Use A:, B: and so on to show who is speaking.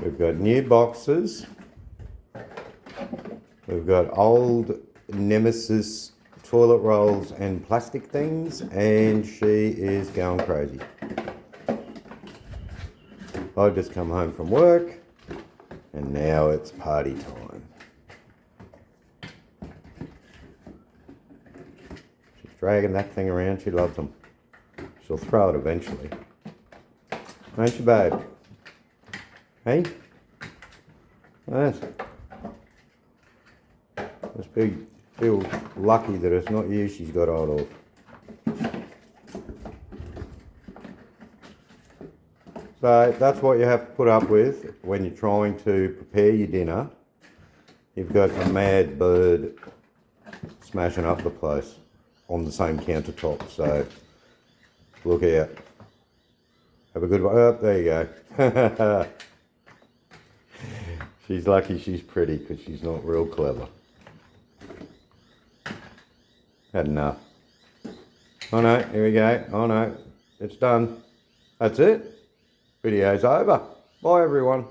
A: We've got new boxes. We've got old Nemesis toilet rolls and plastic things, and she is going crazy. I've just come home from work, and now it's party time. She's dragging that thing around. She loves them. She'll throw it eventually. Won't you, babe? Hey? Yes. Must feel lucky that it's not you she's got hold of. So that's what you have to put up with when you're trying to prepare your dinner. You've got a mad bird smashing up the place on the same countertop. So look out. Have a good one. Oh, there you go. She's lucky she's pretty because she's not real clever. Had enough. Oh no, here we go. Oh no, it's done. That's it. Video's over. Bye everyone.